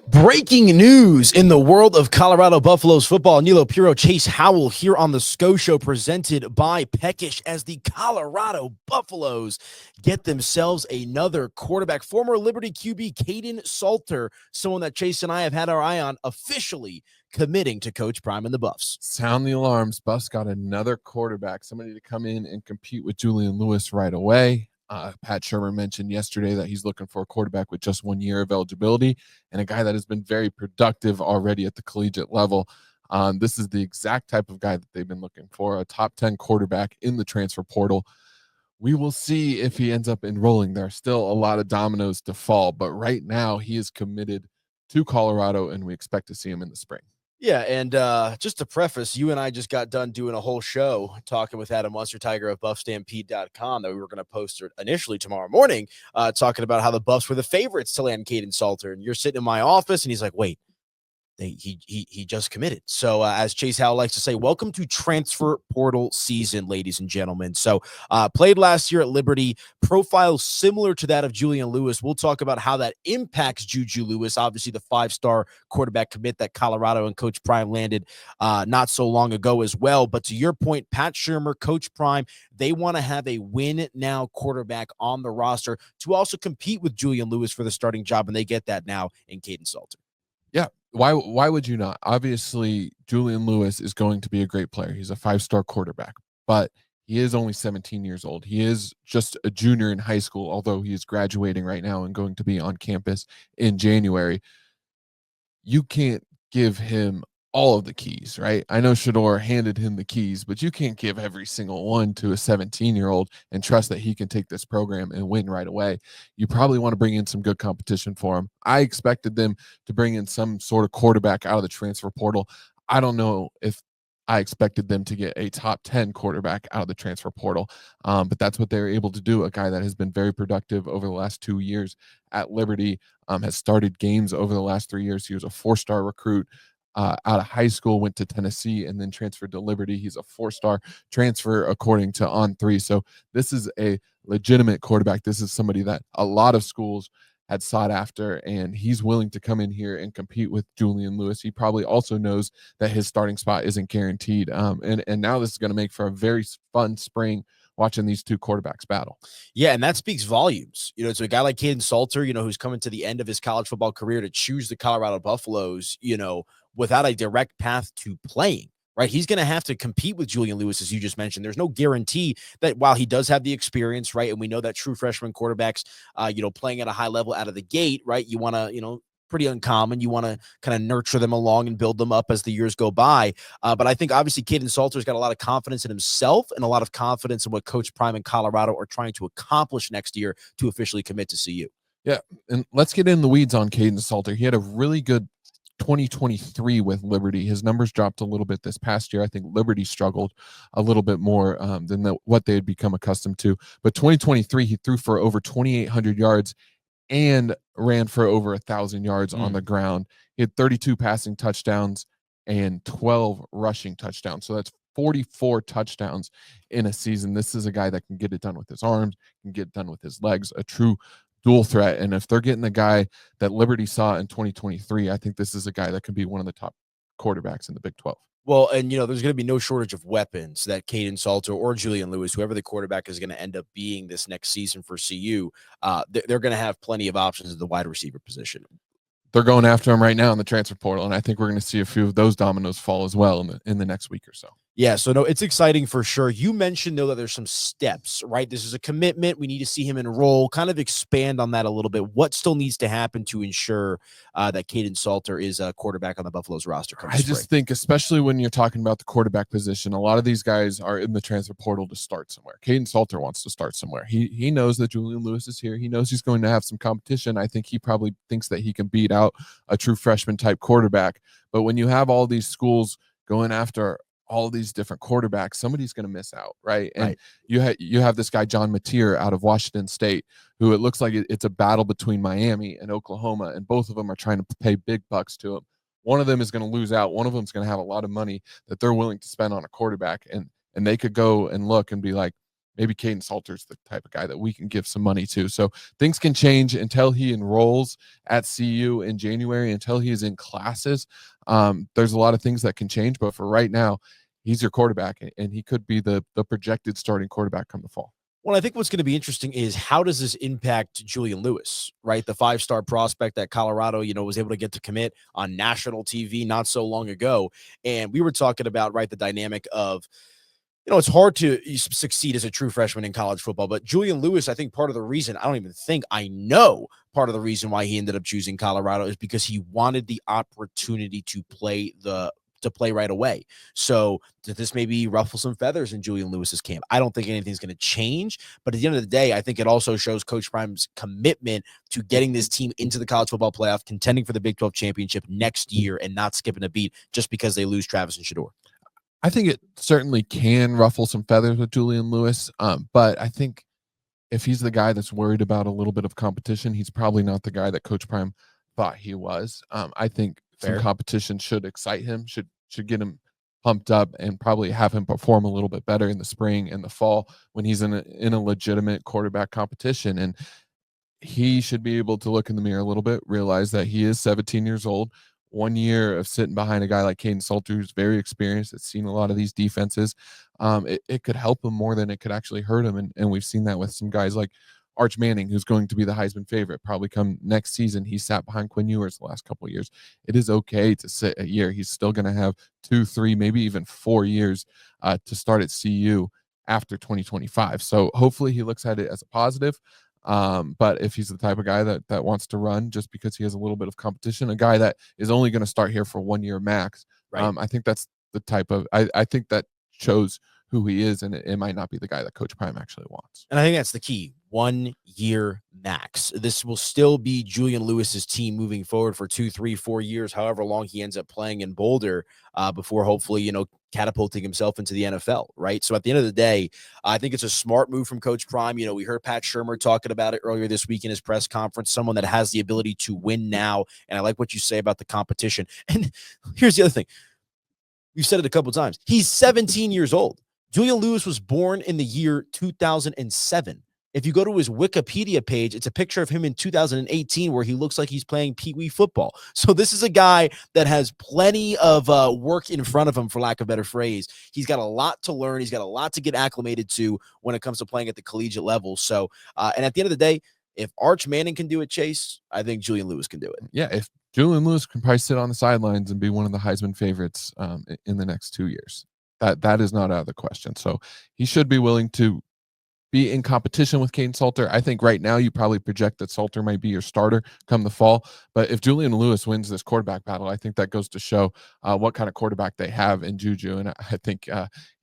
Breaking news in the world of Colorado Buffaloes football. Aniello Piro, Chase Howell here on the SCO Show, presented by Peckish, as the Colorado Buffaloes get themselves another quarterback. Former Liberty QB Kaden Salter, someone that Chase and I have had our eye on, officially committing to Coach Prime and the Buffs. Sound the alarms. Buffs got another quarterback, somebody to come in and compete with Julian Lewis right away. Pat Shermer mentioned yesterday that he's looking for a quarterback with just 1 year of eligibility and a guy that has been very productive already at the collegiate level. This is the exact type of guy that they've been looking for, a top 10 quarterback in the transfer portal. We will see if he ends up enrolling. There are still a lot of dominoes to fall, but right now he is committed to Colorado, and we expect to see him in the spring. Yeah, and just to preface, you and I just got done doing a whole show talking with Adam Munster-Tiger of BuffStampede.com that we were going to post initially tomorrow morning, talking about how the Buffs were the favorites to land Kaden Salter. And you're sitting in my office, and he's like, wait, he just committed. So as Chase Howell likes to say, welcome to transfer portal season, ladies and gentlemen. So played last year at Liberty, profile similar to that of Julian Lewis. We'll talk about how that impacts Juju Lewis, obviously the 5-star quarterback commit that Colorado and Coach Prime landed not so long ago as well. But to your point, Pat Shermer, Coach Prime, they want to have a win now quarterback on the roster to also compete with Julian Lewis for the starting job, and they get that now in Kaden Salter. Yeah. Why would you not? Obviously, Julian Lewis is going to be a great player. He's a 5-star quarterback, but he is only 17 years old. He is just a junior in high school, although he is graduating right now and going to be on campus in January. You can't give him all of the keys, right? I know Shador handed him the keys, but you can't give every single one to a 17-year-old and trust that he can take this program and win right away. You probably want to bring in some good competition for him. I expected them to bring in some sort of quarterback out of the transfer portal. I don't know if I expected them to get a top 10 quarterback out of the transfer portal, but that's what they were able to do. A guy that has been very productive over the last 2 years at Liberty, has started games over the last 3 years. He was a 4-star recruit out of high school, went to Tennessee, and then transferred to Liberty. He's a 4-star transfer according to On3. So this is a legitimate quarterback. This is somebody that a lot of schools had sought after, and he's willing to come in here and compete with Julian Lewis. He probably also knows that his starting spot isn't guaranteed. And now this is going to make for a very fun spring watching these two quarterbacks battle. Yeah, and that speaks volumes. It's a guy like Kaden Salter, who's coming to the end of his college football career to choose the Colorado Buffaloes, without a direct path to playing, right? He's going to have to compete with Julian Lewis, as you just mentioned. There's no guarantee that while he does have the experience, right, and we know that true freshman quarterbacks, playing at a high level out of the gate, right, you want to, pretty uncommon. You want to kind of nurture them along and build them up as the years go by. But I think obviously Kaden Salter's got a lot of confidence in himself and a lot of confidence in what Coach Prime and Colorado are trying to accomplish next year to officially commit to CU. Yeah, and let's get in the weeds on Kaden Salter. He had a really good 2023 with Liberty. His numbers dropped a little bit this past year. I think Liberty struggled a little bit more than what they had become accustomed to. But 2023, he threw for over 2,800 yards and ran for over 1,000 yards on the ground. He had 32 passing touchdowns and 12 rushing touchdowns. So that's 44 touchdowns in a season. This is a guy that can get it done with his arms, can get it done with his legs, a true dual threat. And if they're getting the guy that Liberty saw in 2023, I think this is a guy that can be one of the top quarterbacks in the Big 12. Well, and, there's going to be no shortage of weapons that Kaden Salter or Julian Lewis, whoever the quarterback is going to end up being this next season for CU, they're going to have plenty of options at the wide receiver position. They're going after him right now in the transfer portal, and I think we're going to see a few of those dominoes fall as well in the next week or so. Yeah, so no, it's exciting for sure. You mentioned, though, that there's some steps, right? This is a commitment. We need to see him enroll. Kind of expand on that a little bit. What still needs to happen to ensure that Kaden Salter is a quarterback on the Buffaloes roster? I just think, especially when you're talking about the quarterback position, a lot of these guys are in the transfer portal to start somewhere. Kaden Salter wants to start somewhere. He knows that Julian Lewis is here. He knows he's going to have some competition. I think he probably thinks that he can beat out a true freshman type quarterback. But when you have all these schools going after all these different quarterbacks, somebody's going to miss out, right? And you have this guy John Mateer out of Washington State, who it looks like it's a battle between Miami and Oklahoma, and both of them are trying to pay big bucks to him. One of them is going to lose out. One of them is going to have a lot of money that they're willing to spend on a quarterback, and they could go and look and be like, maybe Kaden Salter's the type of guy that we can give some money to. So things can change until he enrolls at CU in January, until he is in classes. There's a lot of things that can change, but for right now, he's your quarterback, and he could be the projected starting quarterback come the fall. Well, I think what's going to be interesting is how does this impact Julian Lewis, right? The five-star prospect that Colorado, was able to get to commit on national TV not so long ago. And we were talking about, right, the dynamic of, it's hard to succeed as a true freshman in college football, but Julian Lewis, I think part of the reason, I know part of the reason why he ended up choosing Colorado is because he wanted the opportunity to play right away. So this maybe ruffle some feathers in Julian Lewis's camp. I don't think anything's going to change, but at the end of the day, I think it also shows Coach Prime's commitment to getting this team into the college football playoff, contending for the Big 12 championship next year, and not skipping a beat just because they lose Travis and Shedeur. I think it certainly can ruffle some feathers with Julian Lewis, but I think if he's the guy that's worried about a little bit of competition, he's probably not the guy that Coach Prime thought he was. I think some competition should excite him, should get him pumped up, and probably have him perform a little bit better in the spring and the fall when he's in a legitimate quarterback competition. And he should be able to look in the mirror a little bit, realize that he is 17 years old. 1 year of sitting behind a guy like Kaden Salter, who's very experienced, that's seen a lot of these defenses. It could help him more than it could actually hurt him. And we've seen that with some guys like Arch Manning, who's going to be the Heisman favorite, probably come next season. He sat behind Quinn Ewers the last couple of years. It is okay to sit a year. He's still going to have 2, 3, maybe even 4 years to start at CU after 2025. So hopefully he looks at it as a positive. But if he's the type of guy that wants to run just because he has a little bit of competition, a guy that is only going to start here for 1 year max, right. I think that's the type of, I think that shows who he is, and it might not be the guy that Coach Prime actually wants. And I think that's the key. 1 year max. This will still be Julian Lewis's team moving forward for 2, 3, 4 years, however long he ends up playing in Boulder, before hopefully, catapulting himself into the NFL, right? So at the end of the day, I think it's a smart move from Coach Prime. We heard Pat Shurmur talking about it earlier this week in his press conference, someone that has the ability to win now. And I like what you say about the competition. And here's the other thing. You've said it a couple of times. He's 17 years old. Julian Lewis was born in the year 2007. If you go to his Wikipedia page, it's a picture of him in 2018 where he looks like he's playing Pee Wee football. So this is a guy that has plenty of work in front of him, for lack of a better phrase. He's got a lot to learn. He's got a lot to get acclimated to when it comes to playing at the collegiate level. So, and at the end of the day, if Arch Manning can do it, Chase, I think Julian Lewis can do it. Yeah, if Julian Lewis can probably sit on the sidelines and be one of the Heisman favorites in the next 2 years. That is not out of the question. So he should be willing to be in competition with Kaden Salter. I think right now you probably project that Salter might be your starter come the fall. But if Julian Lewis wins this quarterback battle, I think that goes to show what kind of quarterback they have in Juju. And I think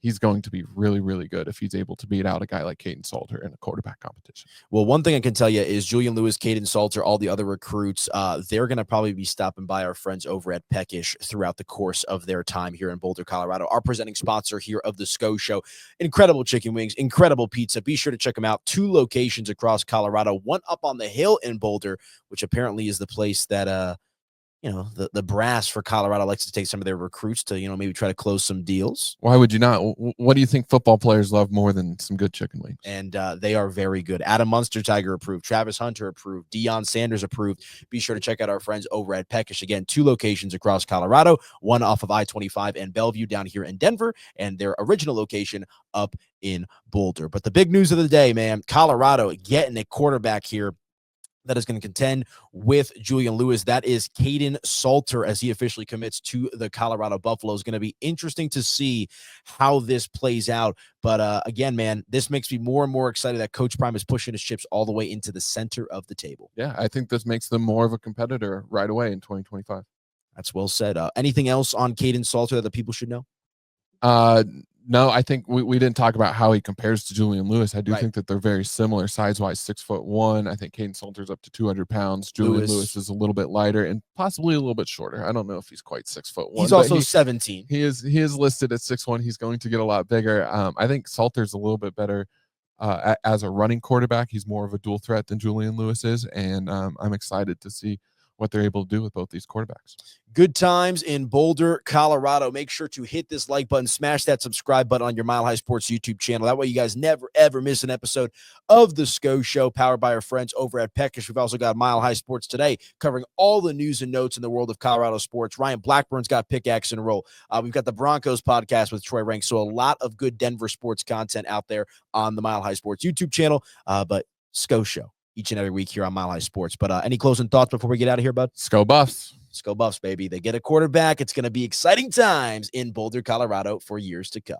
he's going to be really, really good if he's able to beat out a guy like Kaden Salter in a quarterback competition. Well, one thing I can tell you is Julian Lewis, Kaden Salter, all the other recruits, they're going to probably be stopping by our friends over at Peckish throughout the course of their time here in Boulder, Colorado. Our presenting sponsor here of the SCO Show. Incredible chicken wings, incredible pizza. Be sure to check them out. 2 locations across Colorado, one up on the hill in Boulder, which apparently is the place that the brass for Colorado likes to take some of their recruits to, maybe try to close some deals. Why would you not? What do you think football players love more than some good chicken wings? And they are very good. Adam Munster Tiger approved, Travis Hunter approved, Deion Sanders approved. Be sure to check out our friends over at Peckish. Again, 2 locations across Colorado, one off of I-25 and Bellevue down here in Denver, and their original location up in Boulder. But the big news of the day, man, Colorado getting a quarterback here that is going to contend with Julian Lewis. That is Kaden Salter, as he officially commits to the Colorado Buffaloes. Going to be interesting to see how this plays out. But again, man, this makes me more and more excited that Coach Prime is pushing his chips all the way into the center of the table. Yeah, I think this makes them more of a competitor right away in 2025. That's well said. Anything else on Kaden Salter that the people should know? No, I think we didn't talk about how he compares to Julian Lewis. I do think that they're very similar size-wise, 6'1". I think Kaden Salter's up to 200 pounds. Julian Lewis is a little bit lighter and possibly a little bit shorter. I don't know if he's quite 6'1". He's also 17. He is listed at 6'1". He's going to get a lot bigger. I think Salter's a little bit better as a running quarterback. He's more of a dual threat than Julian Lewis is, and I'm excited to see what they're able to do with both these quarterbacks. Good times in Boulder, Colorado. Make sure to hit this like button, smash that subscribe button on your Mile High Sports YouTube channel. That way you guys never, ever miss an episode of The SCO Show, powered by our friends over at Peckish. We've also got Mile High Sports Today, covering all the news and notes in the world of Colorado sports. Ryan Blackburn's got Pickaxe in a roll. We've got the Broncos podcast with Troy Rank. So a lot of good Denver sports content out there on the Mile High Sports YouTube channel. But SCO Show each and every week here on Mile High Sports. But any closing thoughts before we get out of here, bud? SCO Buffs. SCO Buffs, baby. They get a quarterback. It's going to be exciting times in Boulder, Colorado for years to come.